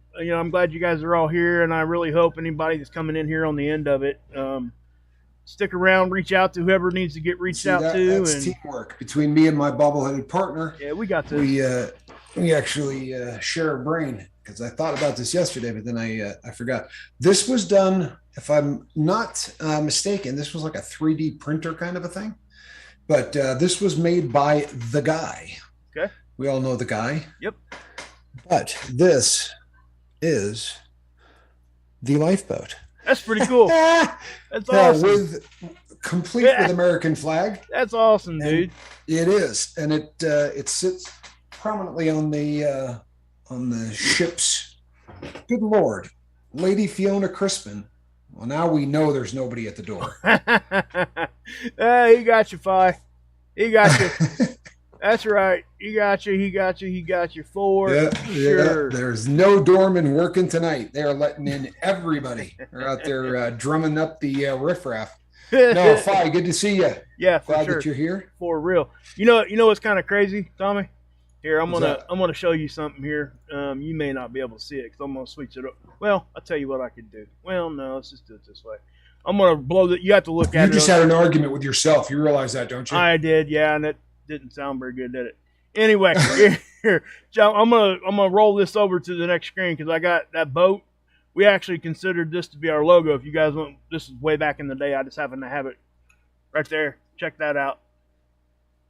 glad you guys are all here, and I really hope anybody that's coming in here on the end of it, stick around, reach out to whoever needs to get reached out to. That's teamwork between me and my bobble-headed partner. Yeah, we got this. We actually share a brain, because I thought about this yesterday, but then I forgot. This was done, if I'm not mistaken, this was like a 3D printer kind of a thing. But this was made by The Guy. Okay. We all know The Guy. Yep. But this is the Lifeboat. That's pretty cool. That's awesome. Complete with American flag. That's awesome, dude. It is, and it sits prominently on the ship's. Good Lord, Lady Fiona Crispin. Well, now we know there's nobody at the door. He got you, Fi. He got you. That's right. He got you. He got you. He got you for sure. Yeah. There's no doorman working tonight. They are letting in everybody. They're out there drumming up the riffraff. No, Fi, good to see you. Yeah, for glad sure. that you're here. For real. You know what's kind of crazy, Tommy? Here, I'm gonna show you something here. You may not be able to see it because I'm gonna switch it up. Well, I'll tell you what I could do. Well, no, let's just do it this way. I'm gonna blow that. You have to look at it. You just had an argument with yourself. You realize that, don't you? I did, yeah, and it didn't sound very good, did it? Anyway, here, John, I'm gonna roll this over to the next screen because I got that boat. We actually considered this to be our logo. If you guys want, this is way back in the day. I just happen to have it right there. Check that out.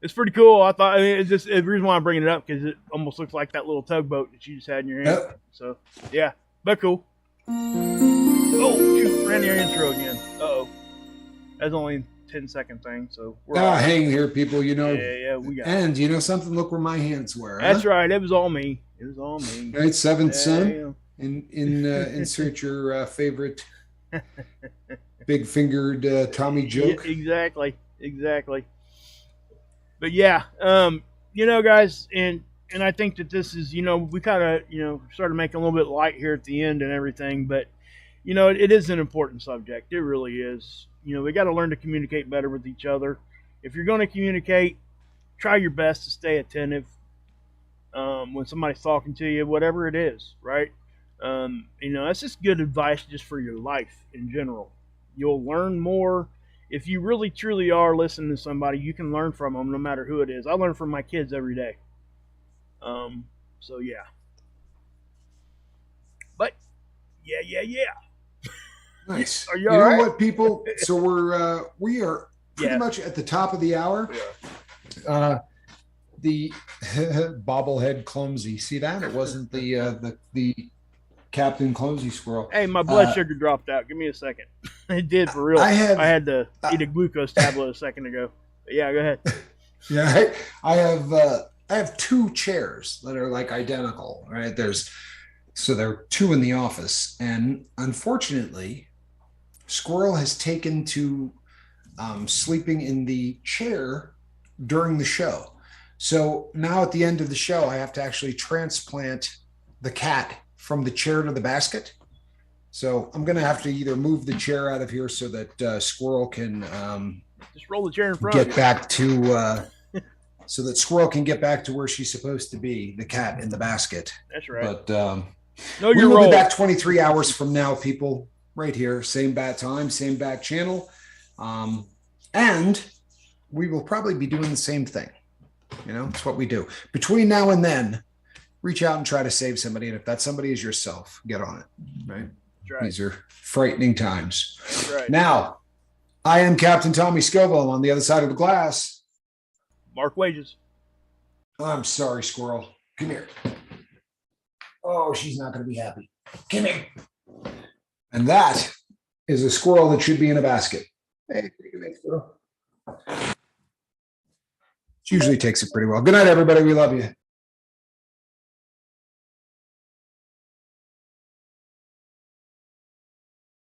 It's pretty cool. I thought it's just the reason why I'm bringing it up because it almost looks like that little tugboat that you just had in your hand. Yep. So yeah, but cool. Oh shoot! Ran your intro again. Uh-oh. That's only a 10-second thing, so we're hang here, people. Yeah, we got. And you know something? Look where my hands were. That's right. It was all me. It was all me. Right, seventh son. Insert your favorite big-fingered Tommy joke. Yeah, exactly. But yeah, guys, and I think that this is, we kind of, started making a little bit light here at the end and everything, but, it is an important subject. It really is. we got to learn to communicate better with each other. If you're going to communicate, try your best to stay attentive when somebody's talking to you, whatever it is, right? That's just good advice just for your life in general. You'll learn more if you really truly are listening to somebody. You can learn from them no matter who it is. I learn from my kids every day. So yeah, but yeah. Nice. Are you You all know right? what, people? So we are pretty much at the top of the hour. The bobblehead clumsy. See that? It wasn't the Captain Clumsy Squirrel. Hey, my blood sugar dropped out. Give me a second. It did for real. I had to eat a glucose tablet a second ago. But yeah, go ahead. Yeah, I have two chairs that are like identical. Right? There are two in the office, and unfortunately, Squirrel has taken to sleeping in the chair during the show. So now at the end of the show, I have to actually transplant the cat from the chair to the basket. So I'm going to have to either move the chair out of here so that Squirrel can just roll the chair in front. Get back to so that Squirrel can get back to where she's supposed to be, the cat in the basket. That's right. But we will be back 23 hours from now, people. Right here, same bat time, same bat channel, and we will probably be doing the same thing. It's what we do. Between now and then, reach out and try to save somebody. And if that somebody is yourself, get on it, right? Right. These are frightening times. Right. Now, I am Captain Tommy Scoville. On the other side of the glass, Mark Wages. I'm sorry, Squirrel. Come here. Oh, she's not going to be happy. Come here. And that is a squirrel that should be in a basket. Hey, squirrel. She usually takes it pretty well. Good night, everybody. We love you.